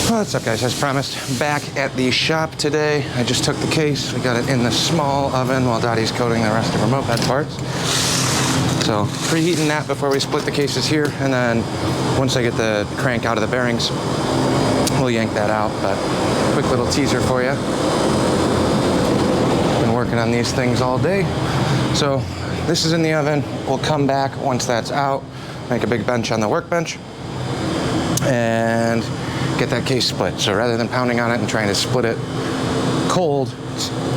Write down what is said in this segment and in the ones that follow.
What's up, guys? As promised, back at the shop today. I just took the case. We got it in the small oven while Dottie's coating the rest of her moped parts. So preheating that before we split the cases here, and then once I get the crank out of the bearings, we'll yank that out. But quick little teaser for you. Been working on these things all day. So this is in the oven. We'll come back once that's out, make a big bench on the workbench, and get that case split. So rather than pounding on it and trying to split it cold,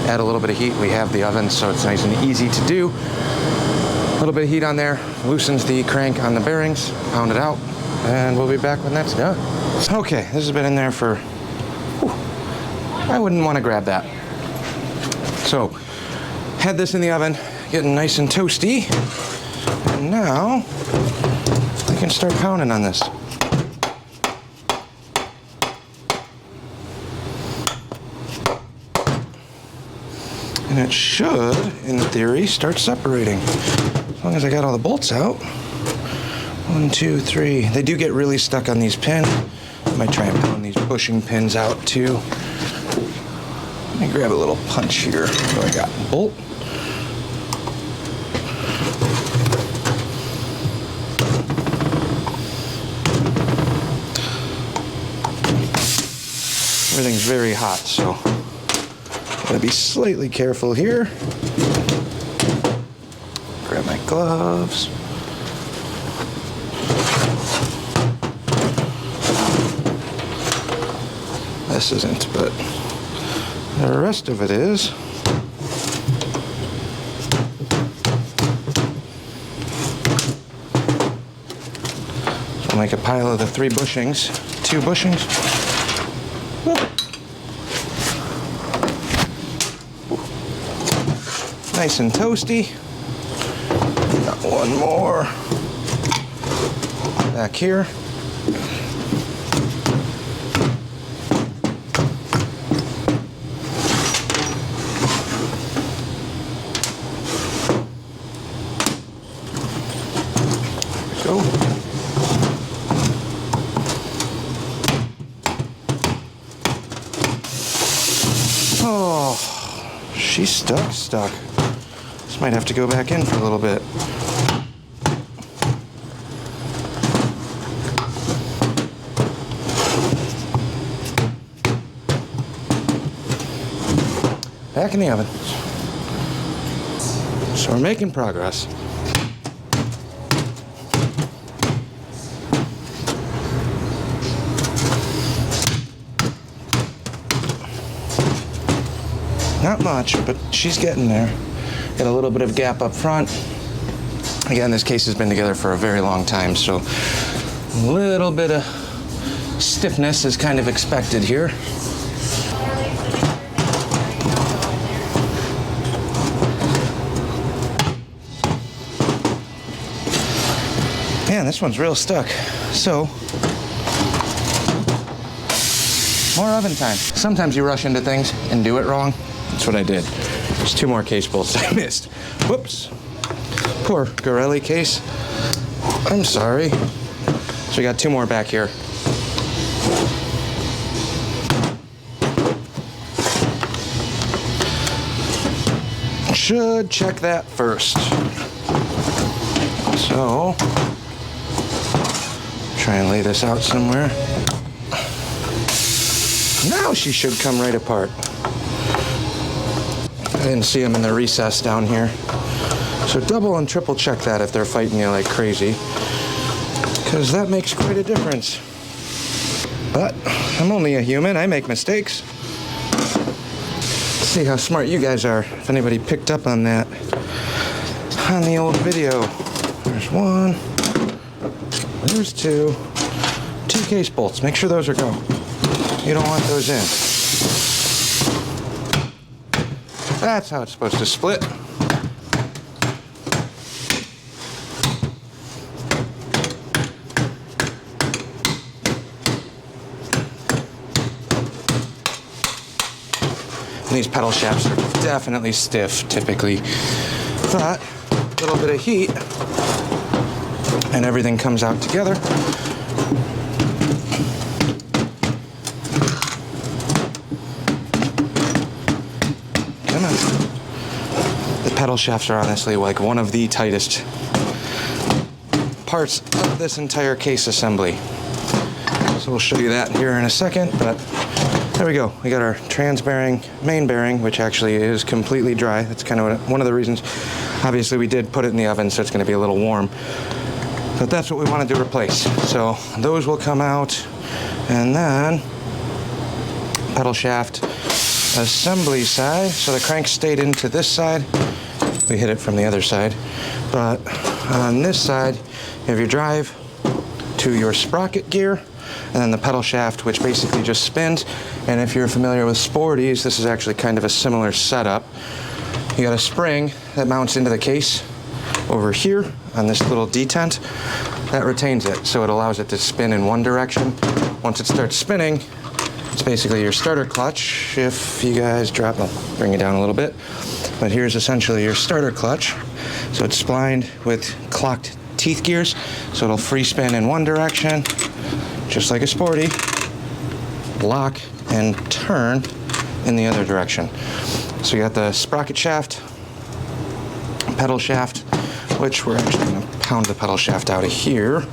add a little bit of heat. We have the oven, so it's nice and easy to do. A little bit of heat on there loosens the crank on the bearings, pound it out, and we'll be back when that's done. Okay, this has been in there for, I wouldn't want to grab that. So, had this in the oven, getting nice and toasty, and now I can start pounding on this. And it should, in theory, start separating. As long as I got all the bolts out. 1, 2, 3. They do get really stuck on these pins. I might try and pound these bushing pins out too. Let me grab a little punch here. What do I got? Bolt. Everything's very hot, so gotta be slightly careful here. Grab my gloves. This isn't, but the rest of it is. So I'll make a pile of the 3 bushings, 2 bushings. Nice and toasty. Got one more back here. Go. Oh, she's stuck. Might have to go back in for a little bit. Back in the oven. So we're making progress. Not much, but she's getting there. Got a little bit of gap up front. Again, this case has been together for a very long time, so a little bit of stiffness is kind of expected here. Man, this one's real stuck. So, more oven time. Sometimes you rush into things and do it wrong. That's what I did. There's 2 more case bolts I missed. Whoops. Poor Garelli case. I'm sorry. So we got 2 more back here. Should check that first. So, try and lay this out somewhere. Now she should come right apart. I didn't see them in the recess down here. So double and triple check that if they're fighting you like crazy, because that makes quite a difference. But I'm only a human, I make mistakes. Let's see how smart you guys are, if anybody picked up on that on the old video. There's 1, there's 2 case bolts. Make sure those are go. You don't want those in. That's how it's supposed to split. And these pedal shafts are definitely stiff, typically. But a little bit of heat and everything comes out together. pedal shafts are honestly like one of the tightest parts of this entire case assembly. So we'll show you that here in a second, but there we go. We got our trans bearing, main bearing, which actually is completely dry. That's kind of one of the reasons. Obviously we did put it in the oven, so it's going to be a little warm, but that's what we wanted to replace. So those will come out, and then pedal shaft assembly side. So the crank stayed into this side. We hit it from the other side, but on this side you have your drive to your sprocket gear, and then the pedal shaft, which basically just spins. And if you're familiar with Sporties, this is actually kind of a similar setup. You got a spring that mounts into the case over here on this little detent that retains it, so it allows it to spin in one direction. Once it starts spinning, it's basically your starter clutch. If you guys drop, I'll bring it down a little bit, but here's essentially your starter clutch. So it's splined with clocked teeth gears, so it'll free spin in one direction, just like a Sporty, lock and turn in the other direction. So you got the sprocket shaft, pedal shaft, which we're actually going to pound the pedal shaft out of here,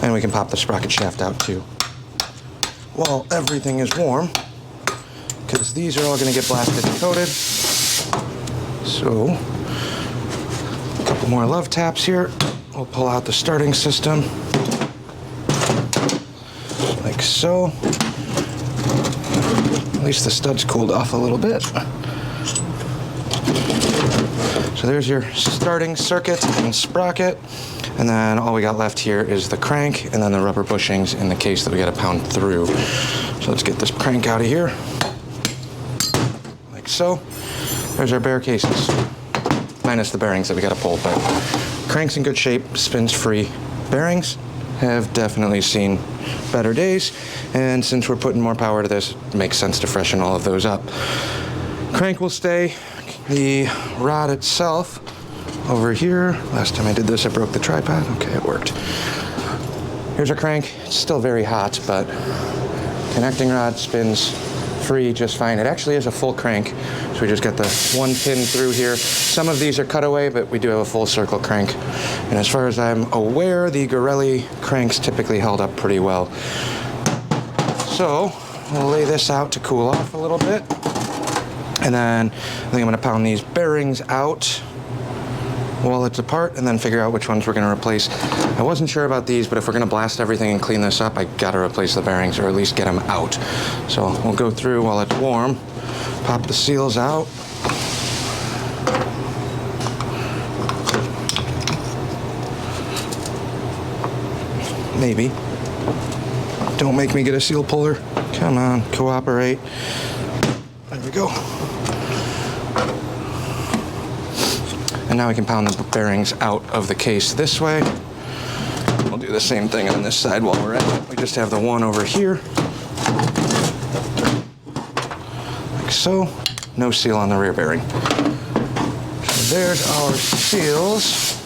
and we can pop the sprocket shaft out too while everything is warm, because these are all going to get blasted and coated. So a couple more love taps here. We'll pull out the starting system like so. At least the stud's cooled off a little bit. So there's your starting circuit and sprocket, and then all we got left here is the crank and then the rubber bushings in the case that we got to pound through. So let's get this crank out of here, like so. There's our bare cases, minus the bearings that we got to pull, but crank's in good shape, spins free. Bearings have definitely seen better days, and since we're putting more power to this, it makes sense to freshen all of those up. Crank will stay. The rod itself over here, last time I did this I broke the tripod. Okay, it worked. Here's our crank. It's still very hot, but connecting rod spins free just fine. It actually is a full crank, so we just got the one pin through here. Some of these are cutaway, but we do have a full circle crank, and as far as I'm aware, the Garelli cranks typically held up pretty well. So we'll lay this out to cool off a little bit, and then I think I'm going to pound these bearings out while it's apart, and then figure out which ones we're going to replace. I wasn't sure about these, but if we're going to blast everything and clean this up, I got to replace the bearings, or at least get them out. So we'll go through while it's warm, pop the seals out. Maybe. Don't make me get a seal puller. Come on, cooperate. There we go. And now we can pound the bearings out of the case this way. We'll do the same thing on this side while we're at it. We just have the one over here, like so. No seal on the rear bearing. So there's our seals.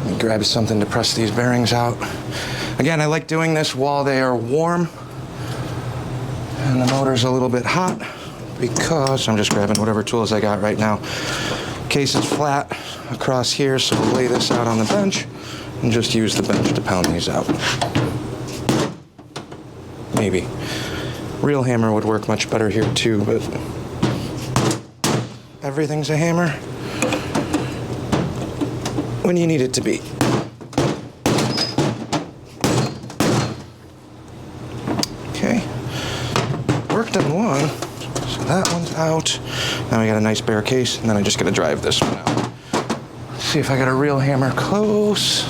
Let me grab something to press these bearings out. Again, I like doing this while they are warm and the motor's a little bit hot, because I'm just grabbing whatever tools I got right now. Case is flat across here, so we'll lay this out on the bench and just use the bench to pound these out. Maybe. Real hammer would work much better here too, but everything's a hammer when you need it to be. Okay, worked on one. So that one's out. Now we got a nice bare case, and then I just gotta drive this one out. Let's see if I got a real hammer close.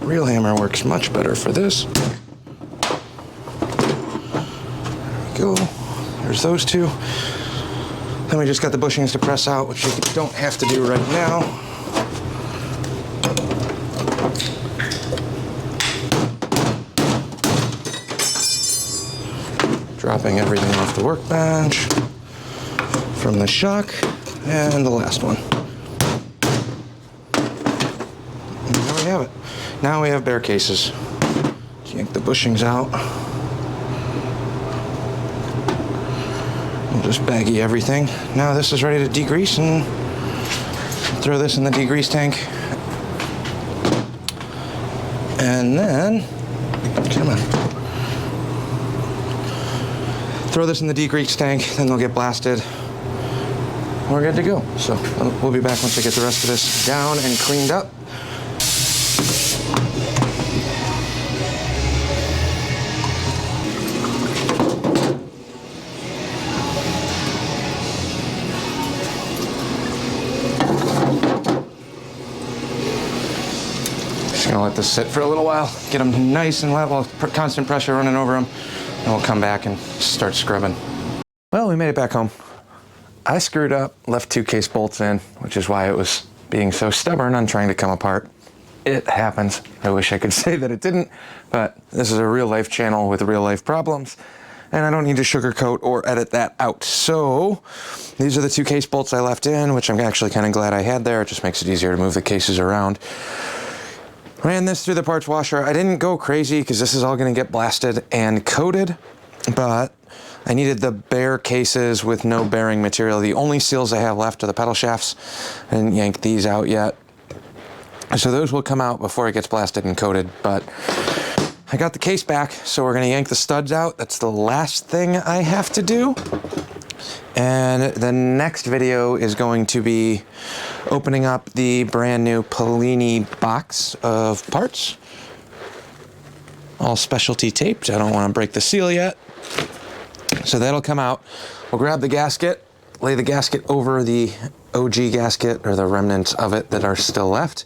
Real hammer works much better for this. Go. There's those two. Then we just got the bushings to press out, which you don't have to do right now. dropping everything off the workbench from the shock, and the last one. And there we have it. Now we have bare cases. Let's yank the bushings out. We'll just baggy everything. Now this is ready to degrease, and throw this in the degrease tank. And then, come on. Throw this in the degrease tank, then they'll get blasted. We're good to go. So we'll be back once I get the rest of this down and cleaned up. Just gonna let this sit for a little while, get them nice and level, constant pressure running over them, and we'll come back and start scrubbing. Well, we made it back home. I screwed up, left 2 case bolts in, which is why it was being so stubborn on trying to come apart. It happens. I wish I could say that it didn't, but this is a real life channel with real life problems, and I don't need to sugarcoat or edit that out. So these are the 2 case bolts I left in, which I'm actually kind of glad I had there. It just makes it easier to move the cases around. Ran this through the parts washer. I didn't go crazy because this is all going to get blasted and coated, but I needed the bare cases with no bearing material. The only seals I have left are the pedal shafts. I didn't yank these out yet. So those will come out before it gets blasted and coated, but I got the case back, so we're gonna yank the studs out. That's the last thing I have to do. And the next video is going to be opening up the brand new Polini box of parts. All specialty taped. I don't want to break the seal yet. So that'll come out. We'll grab the gasket, lay the gasket over the OG gasket, or the remnants of it that are still left.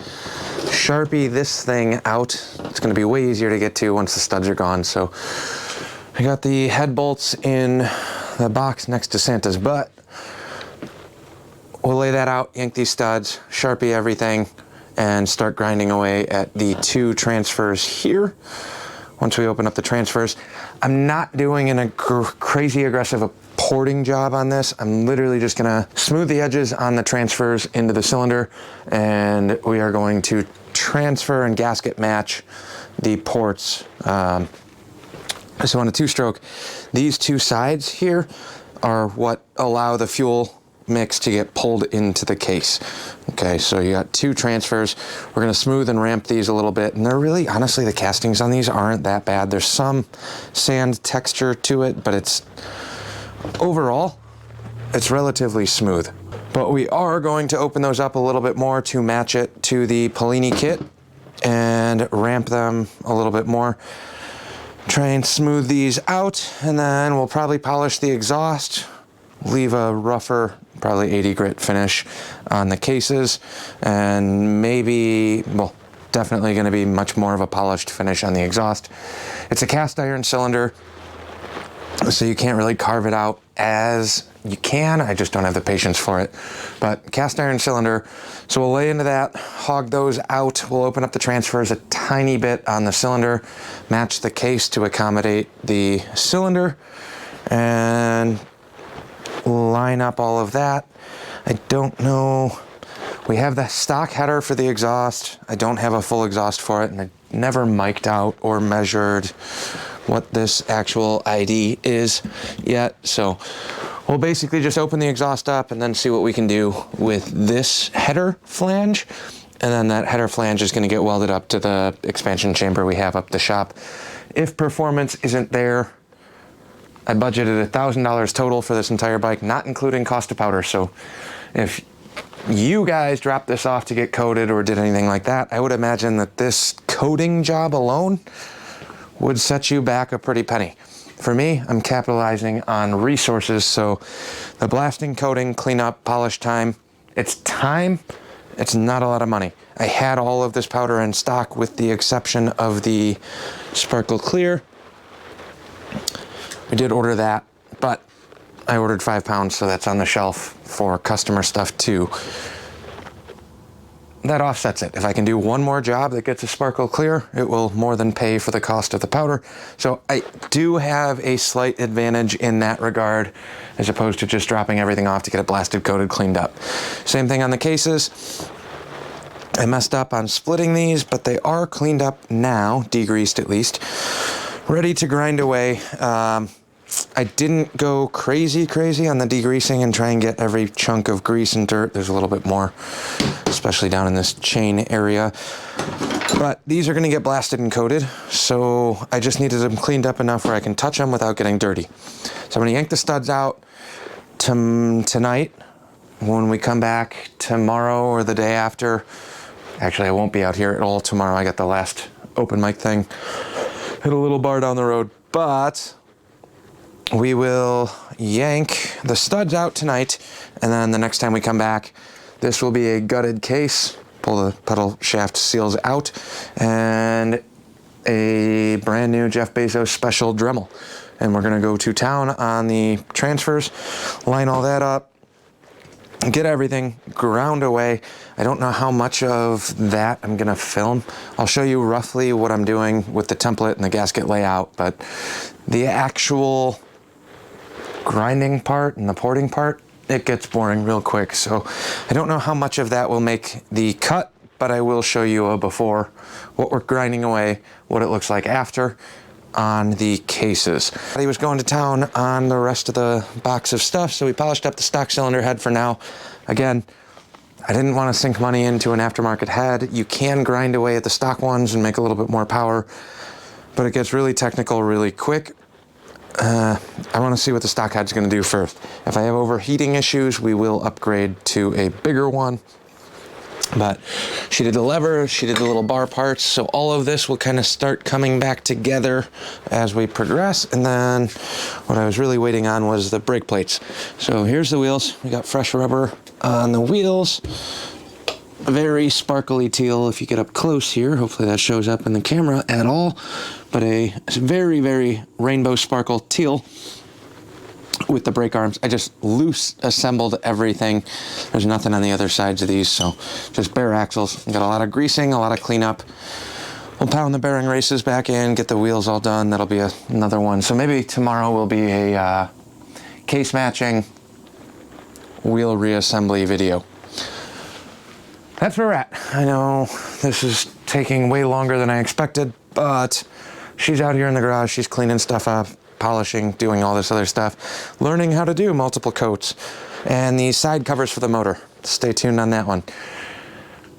Sharpie this thing out. It's going to be way easier to get to once the studs are gone. So I got the head bolts in the box next to Santa's butt. We'll lay that out, yank these studs, Sharpie everything, and start grinding away at the 2 transfers here. Once we open up the transfers, I'm not doing a crazy aggressive porting job on this. I'm literally just gonna smooth the edges on the transfers into the cylinder, and we are going to transfer and gasket match the ports. So on a 2-stroke, these 2 sides here are what allow the fuel mix to get pulled into the case. Okay, so you got 2 transfers. We're gonna smooth and ramp these a little bit, and they're really, honestly, the castings on these aren't that bad. There's some sand texture to it, but it's, overall, it's relatively smooth. But we are going to open those up a little bit more to match it to the Polini kit and ramp them a little bit more. Try and smooth these out, and then we'll probably polish the exhaust, leave a rougher, probably 80 grit finish on the cases, and maybe, well, definitely going to be much more of a polished finish on the exhaust. It's a cast iron cylinder, so you can't really carve it out as you can. I just don't have the patience for it. But cast iron cylinder, so we'll lay into that, hog those out. We'll open up the transfers a tiny bit on the cylinder, match the case to accommodate the cylinder, and line up all of that. I don't know. We have the stock header for the exhaust. I don't have a full exhaust for it, and I never mic'd out or measured what this actual ID is yet. So we'll basically just open the exhaust up and then see what we can do with this header flange. And then that header flange is going to get welded up to the expansion chamber we have up the shop. If performance isn't there, I budgeted $1,000 total for this entire bike, not including cost of powder. So if you guys dropped this off to get coated or did anything like that, I would imagine that this coating job alone would set you back a pretty penny. For me, I'm capitalizing on resources, so the blasting, coating, cleanup, polish time, it's time, it's not a lot of money. I had all of this powder in stock with the exception of the Sparkle Clear. We did order that, but I ordered 5 pounds, so that's on the shelf for customer stuff too. that offsets it. If I can do one more job that gets a sparkle clear, it will more than pay for the cost of the powder. So I do have a slight advantage in that regard, as opposed to just dropping everything off to get it blasted, coated, cleaned up. Same thing on the cases. I messed up on splitting these, but they are cleaned up now, degreased at least, ready to grind away. I didn't go crazy on the degreasing and try and get every chunk of grease and dirt. There's a little bit more, especially down in this chain area. But these are going to get blasted and coated, so I just needed them cleaned up enough where I can touch them without getting dirty. So I'm going to yank the studs out tonight. When we come back tomorrow or the day after, actually I won't be out here at all tomorrow. I got the last open mic thing. Hit a little bar down the road, but we will yank the studs out tonight, and then the next time we come back, this will be a gutted case. Pull the pedal shaft seals out, and a brand new Jeff Bezos special Dremel. And we're gonna go to town on the transfers, line all that up, get everything ground away. I don't know how much of that I'm gonna film. I'll show you roughly what I'm doing with the template and the gasket layout, but the actual grinding part and the porting part, it gets boring real quick. So I don't know how much of that will make the cut, but I will show you a before, what we're grinding away, what it looks like after on the cases. He was going to town on the rest of the box of stuff, so we polished up the stock cylinder head for now. Again, I didn't want to sink money into an aftermarket head. You can grind away at the stock ones and make a little bit more power, but it gets really technical really quick. I want to see what the stock head's going to do first. If I have overheating issues, we will upgrade to a bigger one. But she did the lever, she did the little bar parts, so all of this will kind of start coming back together as we progress. And then what I was really waiting on was the brake plates. So here's the wheels. We got fresh rubber on the wheels. Very sparkly teal if you get up close here. Hopefully that shows up in the camera at all. But a very rainbow sparkle teal with the brake arms. I just loose assembled everything. There's nothing on the other sides of these, so just bare axles. Got a lot of greasing, a lot of cleanup. We'll pound the bearing races back in, get the wheels all done. That'll be another one. So maybe tomorrow will be a case matching wheel reassembly video. That's where we're at. I know this is taking way longer than I expected, but she's out here in the garage. She's cleaning stuff up, polishing, doing all this other stuff, learning how to do multiple coats. And the side covers for the motor. Stay tuned on that one.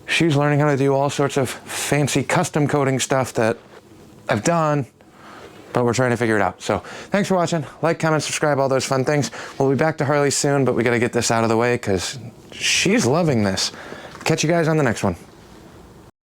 She's learning how to do all sorts of fancy custom coating stuff that I've done, but we're trying to figure it out. So thanks for watching. Like, comment, subscribe, all those fun things. We'll be back to Harley soon, but we got to get this out of the way because she's loving this. Catch you guys on the next one.